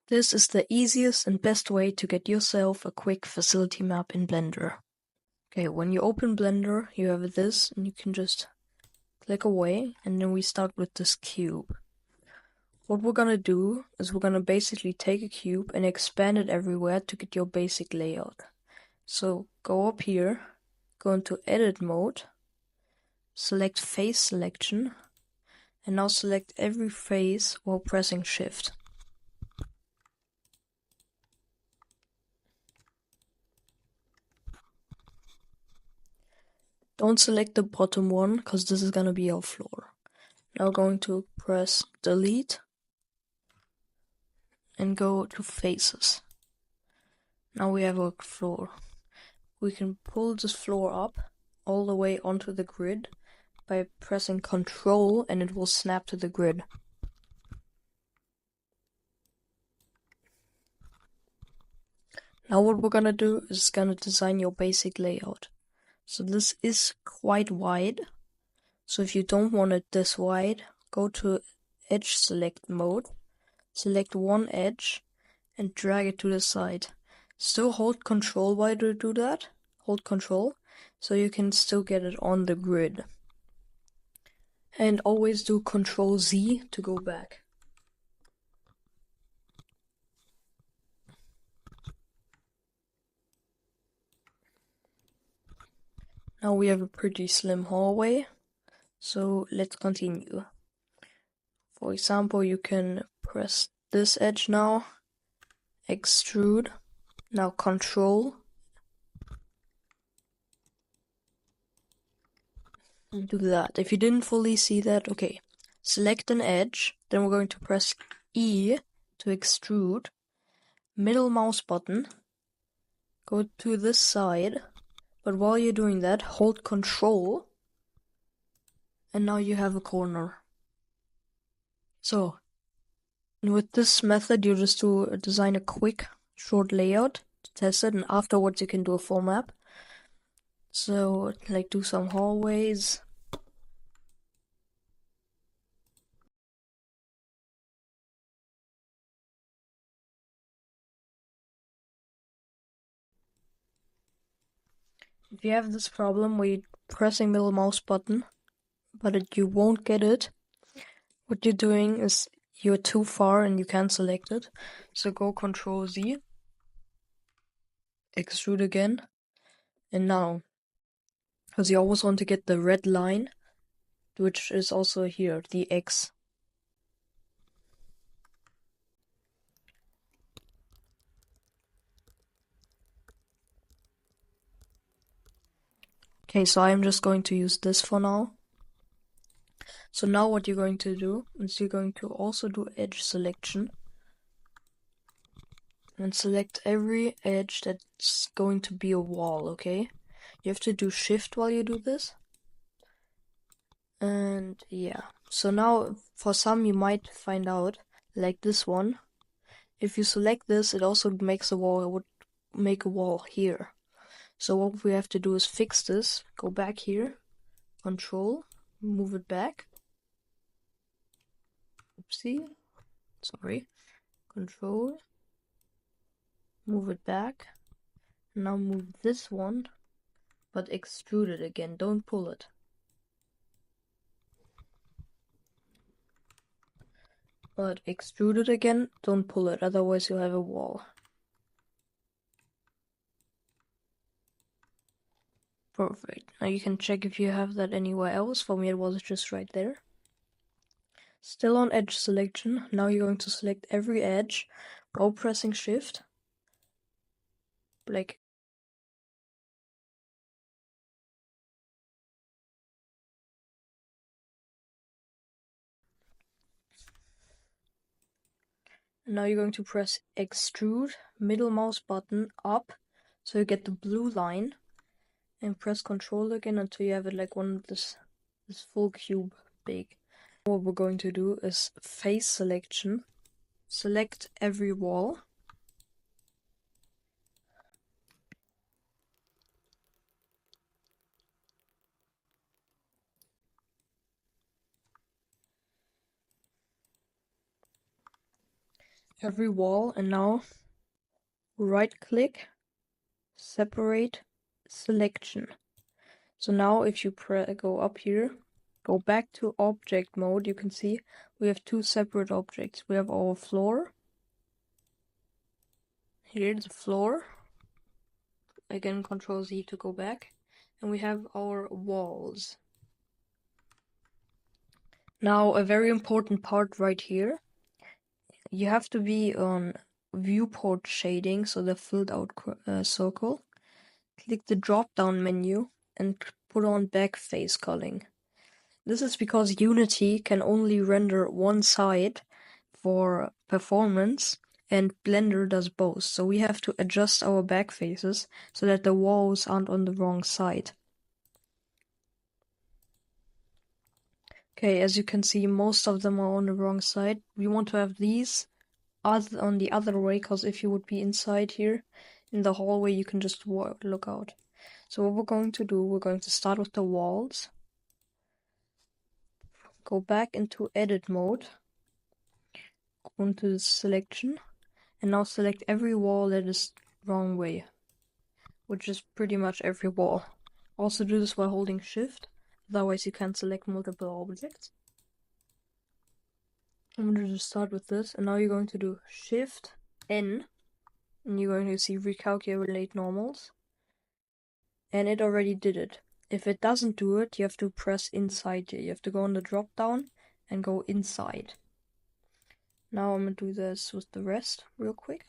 This is the easiest and best way to get yourself a quick facility map in Blender. Okay, when you open Blender, you have this, and you can just click away, and then we start with this cube. What we're gonna do is we're gonna basically take a cube and expand it everywhere to get your basic layout. So go up here, go into edit mode, select face selection, and now select every face while pressing shift. Don't select the bottom one, because this is gonna be our floor. Now going to press delete and go to faces. Now we have a floor. We can pull this floor up all the way onto the grid by pressing Ctrl, and it will snap to the grid. Now what we're gonna do is gonna design your basic layout. So this is quite wide. So if you don't want it this wide, go to edge select mode, select one edge, and drag it to the side. Still hold Control while you do that. Hold Control, so you can still get it on the grid. And always do Control Z to go back. Now we have a pretty slim hallway, so let's continue. For example, you can press this edge now, extrude, now Control, and do that. If you didn't fully see that, okay, select an edge, then we're going to press E to extrude, middle mouse button, go to this side, but while you're doing that, hold Control, and now you have a corner. So, with this method, you just design a quick, short layout to test it, and afterwards you can do a full map. So, like, do some hallways. If you have this problem where you're pressing middle mouse button, but you won't get it, what you're doing is you're too far and you can't select it. So go Control Z, extrude again, and now, because you always want to get the red line, which is also here, the X. Okay, so I'm just going to use this for now. So now what you're going to do is you're going to also do edge selection. And select every edge that's going to be a wall, okay? You have to do shift while you do this. And yeah, so now for some you might find out, like this one, if you select this, it also makes a wall, it would make a wall here. So what we have to do is fix this, go back here, Control, move it back. Oopsie, sorry, Control, move it back. Now move this one, but extrude it again, don't pull it. But extrude it again, don't pull it, otherwise you'll have a wall. Perfect. Now you can check if you have that anywhere else. For me it was just right there. Still on edge selection. Now you're going to select every edge while pressing shift. Like now you're going to press extrude, middle mouse button up, so you get the blue line, and press Control again until you have it like one of this full cube big. What we're going to do is face selection. Select every wall. every wall, and now right click, separate, selection. So now if you go up here, go back to object mode, you can see we have two separate objects. We have our floor. Here's the floor. Again, Control Z to go back. And we have our walls. Now a very important part right here. You have to be on viewport shading, so the filled out circle. Click the drop down menu and put on back face culling. This is because Unity can only render one side for performance, and Blender does both. So we have to adjust our back faces so that the walls aren't on the wrong side. Okay, as you can see, most of them are on the wrong side. We want to have these on the other way, because if you would be inside here in the hallway, you can just look out. So what we're going to do, we're going to start with the walls. Go back into edit mode. Go into the selection. And now select every wall that is wrong way, which is pretty much every wall. Also do this while holding shift, otherwise you can't select multiple objects. I'm going to just start with this, and now you're going to do shift N, and you're going to see recalculate normals. And it already did it. If it doesn't do it, you have to press inside here. You have to go on the drop down and go inside. Now I'm going to do this with the rest real quick.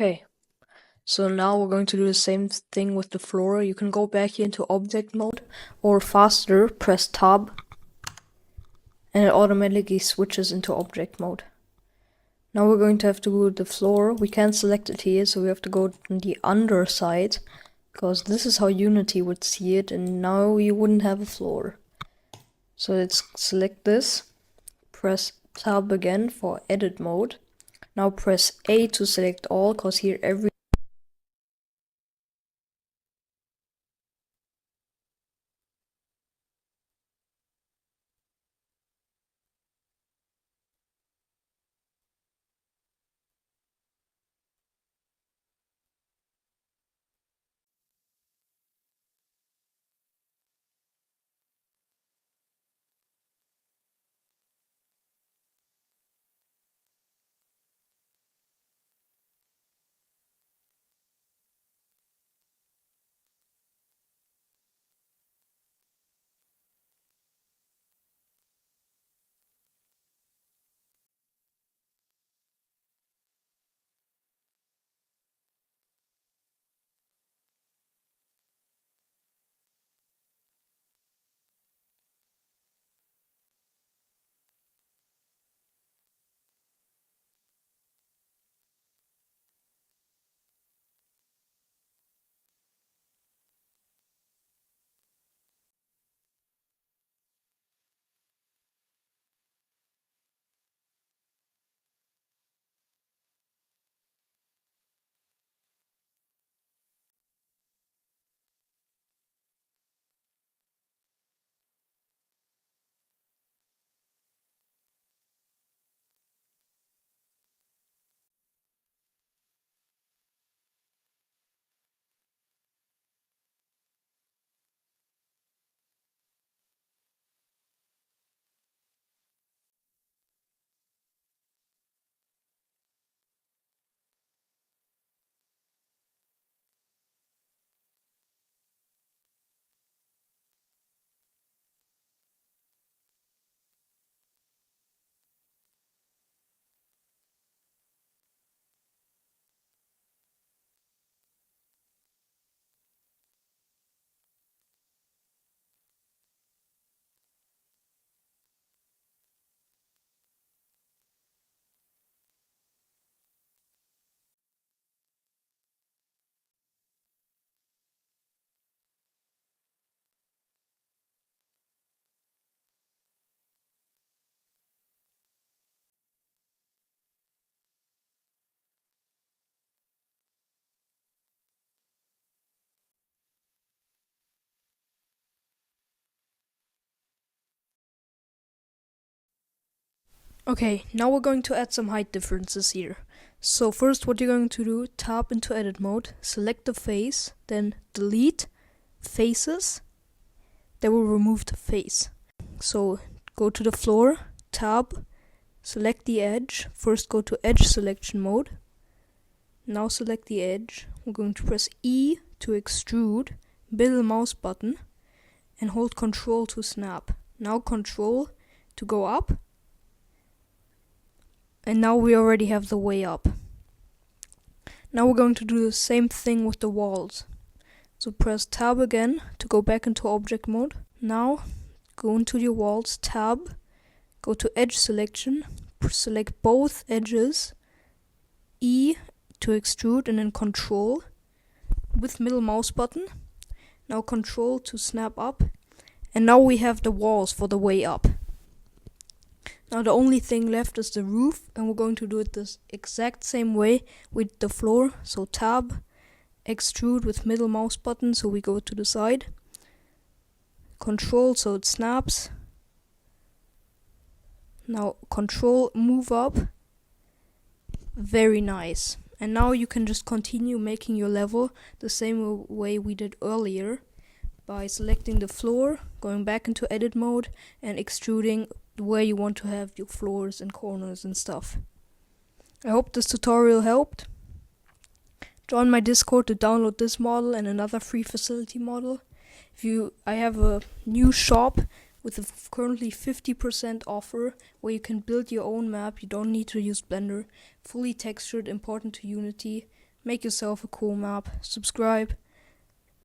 Okay, so now we're going to do the same thing with the floor. You can go back here into object mode, or faster, press tab, and it automatically switches into object mode. Now we're going to have to go to the floor. We can't select it here, so we have to go on the underside, because this is how Unity would see it, and now you wouldn't have a floor. So let's select this, press tab again for edit mode. Now press A to select all, because here every Okay, now we're going to add some height differences here. So first what you're going to do, tab into edit mode, select the face, then delete faces, that will remove the face. So go to the floor, tab, select the edge, first go to edge selection mode. Now select the edge, we're going to press E to extrude, middle mouse button, and hold Control to snap. Now Control to go up. And now we already have the way up. Now we're going to do the same thing with the walls. So press tab again to go back into object mode. Now go into your walls, tab, go to edge selection, select both edges, E to extrude, and then Control with middle mouse button. Now Control to snap up. And now we have the walls for the way up. Now the only thing left is the roof, and we're going to do it this exact same way with the floor. So tab, extrude with middle mouse button, so we go to the side. Control so it snaps. Now Control, move up. Very nice. And now you can just continue making your level the same way we did earlier by selecting the floor, going back into edit mode, and extruding where you want to have your floors and corners and stuff. I hope this tutorial helped. Join my Discord to download this model and another free facility model. I have a new shop with a currently 50% offer where you can build your own map. You don't need to use Blender. Fully textured, important to Unity. Make yourself a cool map. Subscribe.